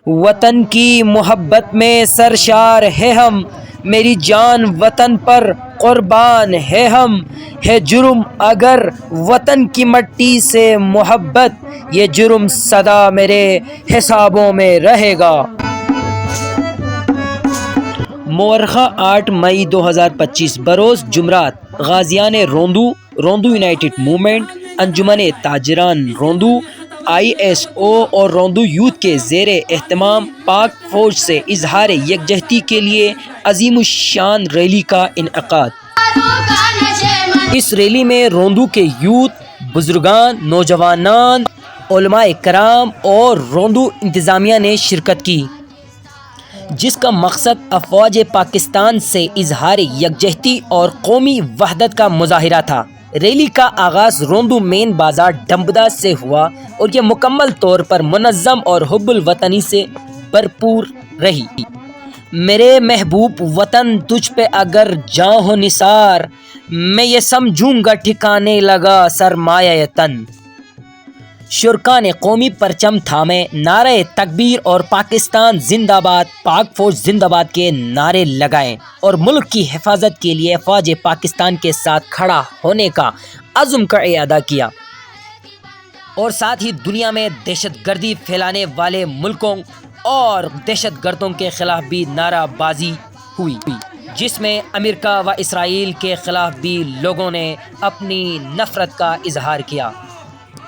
وطن کی محبت میں سرشار ہے ہم، میری جان وطن پر قربان ہے ہم۔ ہے جرم اگر وطن کی مٹی سے محبت، یہ جرم سدا میرے حسابوں میں رہے گا۔ مورخہ 8 مئی 2025 بروز جمعرات، غازیان روندو، روندو یونائٹڈ موومنٹ، انجمن تاجران روندو، ISO اور روندو یوتھ کے زیر اہتمام پاک فوج سے اظہار یکجہتی کے لیے عظیم الشان ریلی کا انعقاد۔ اس ریلی میں روندو کے یوتھ، بزرگان، نوجوانان، علماء کرام اور روندو انتظامیہ نے شرکت کی، جس کا مقصد افواج پاکستان سے اظہار یکجہتی اور قومی وحدت کا مظاہرہ تھا۔ ریلی کا آغاز روندو مین بازار ڈمبدا سے ہوا اور یہ مکمل طور پر منظم اور حب الوطنی سے بھرپور رہی۔ میرے محبوب وطن تجھ پہ اگر جاں ہو نثار، میں یہ سمجھوں گا ٹھکانے لگا سرمایہ تن۔ شرکا نے قومی پرچم تھامے، نعرہ تکبیر اور پاکستان زندہ باد، پاک فوج زندہ باد کے نعرے لگائے اور ملک کی حفاظت کے لیے افواج پاکستان کے ساتھ کھڑا ہونے کا عزم کا اعادہ کیا، اور ساتھ ہی دنیا میں دہشت گردی پھیلانے والے ملکوں اور دہشت گردوں کے خلاف بھی نعرہ بازی ہوئی، جس میں امریکہ و اسرائیل کے خلاف بھی لوگوں نے اپنی نفرت کا اظہار کیا۔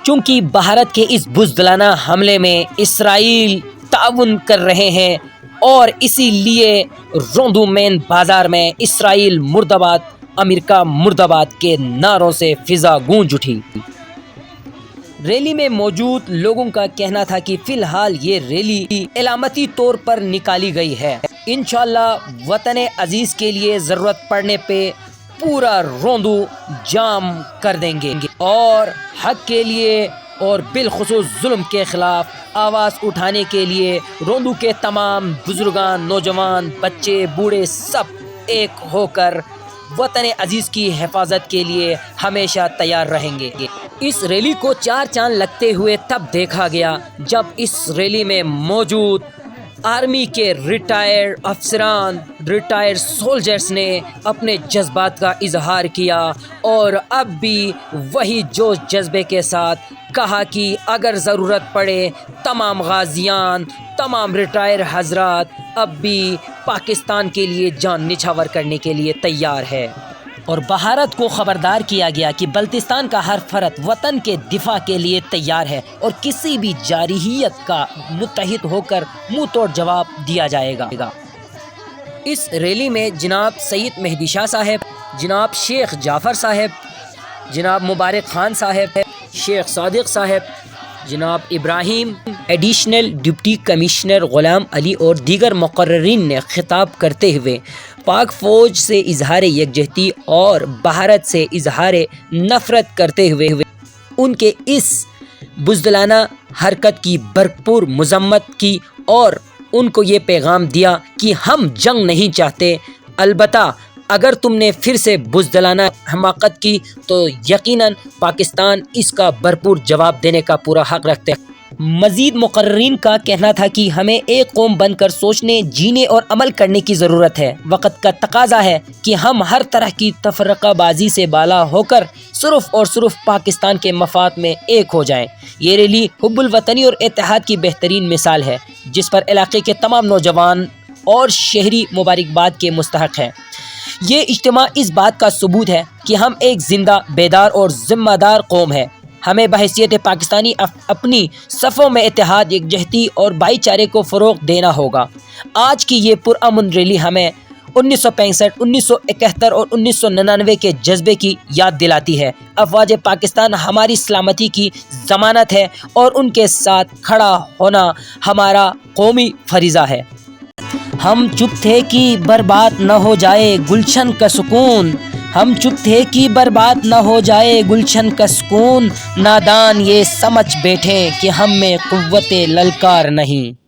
چونکہ بھارت کے اس بزدلانہ حملے میں اسرائیل تعاون کر رہے ہیں اور اسی لیے روندو مین بازار میں اسرائیل مرد آباد، امریکہ مرد آباد کے نعروں سے فضا گونج اٹھی۔ ریلی میں موجود لوگوں کا کہنا تھا کہ فی الحال یہ ریلی علامتی طور پر نکالی گئی ہے، انشاءاللہ وطن عزیز کے لیے ضرورت پڑنے پہ پورا روندو جام کر دیں گے اور حق کے لیے اور بالخصوص ظلم کے خلاف آواز اٹھانے کے لیے روندو کے تمام بزرگان، نوجوان، بچے، بوڑھے سب ایک ہو کر وطن عزیز کی حفاظت کے لیے ہمیشہ تیار رہیں گے۔ اس ریلی کو چار چاند لگتے ہوئے تب دیکھا گیا جب اس ریلی میں موجود آرمی کے ریٹائرڈ افسران، ریٹائرڈ سولجرز نے اپنے جذبات کا اظہار کیا اور اب بھی وہی جوش جذبے کے ساتھ کہا کہ اگر ضرورت پڑے تمام غازیان، تمام ریٹائر حضرات اب بھی پاکستان کے لیے جان نچھاور کرنے کے لیے تیار ہے۔ اور بھارت کو خبردار کیا گیا کہ بلتستان کا ہر فرد وطن کے دفاع کے لیے تیار ہے اور کسی بھی جارحیت کا متحد ہو کر منہ توڑ جواب دیا جائے گا۔ اس ریلی میں جناب سید مہدی شاہ صاحب، جناب شیخ جعفر صاحب، جناب مبارک خان صاحب، شیخ صادق صاحب، جناب ابراہیم، ایڈیشنل ڈپٹی کمشنر غلام علی اور دیگر مقررین نے خطاب کرتے ہوئے پاک فوج سے اظہار یکجہتی اور بھارت سے اظہار نفرت کرتے ہوئے ان کے اس بزدلانہ حرکت کی بھرپور مذمت کی اور ان کو یہ پیغام دیا کہ ہم جنگ نہیں چاہتے، البتہ اگر تم نے پھر سے بزدلانہ حماقت کی تو یقیناً پاکستان اس کا بھرپور جواب دینے کا پورا حق رکھتے ہیں۔ مزید مقررین کا کہنا تھا کہ ہمیں ایک قوم بن کر سوچنے، جینے اور عمل کرنے کی ضرورت ہے۔ وقت کا تقاضا ہے کہ ہم ہر طرح کی تفرقہ بازی سے بالا ہو کر صرف اور صرف پاکستان کے مفاد میں ایک ہو جائیں۔ یہ ریلی حب الوطنی اور اتحاد کی بہترین مثال ہے، جس پر علاقے کے تمام نوجوان اور شہری مبارکباد کے مستحق ہیں۔ یہ اجتماع اس بات کا ثبوت ہے کہ ہم ایک زندہ، بیدار اور ذمہ دار قوم ہے۔ ہمیں بحیثیت پاکستانی اپنی صفوں میں اتحاد، یکجہتی اور بھائی چارے کو فروغ دینا ہوگا۔ آج کی یہ پرامن ریلی ہمیں 1965، 1971 اور 1999 کے جذبے کی یاد دلاتی ہے۔ افواج پاکستان ہماری سلامتی کی ضمانت ہے اور ان کے ساتھ کھڑا ہونا ہمارا قومی فریضہ ہے۔ ہم چپ تھے کہ برباد نہ ہو جائے گلشن کا سکون، ہم چپ تھے کہ برباد نہ ہو جائے گلشن کا سکون، نادان یہ سمجھ بیٹھے کہ ہم میں قوت للکار نہیں۔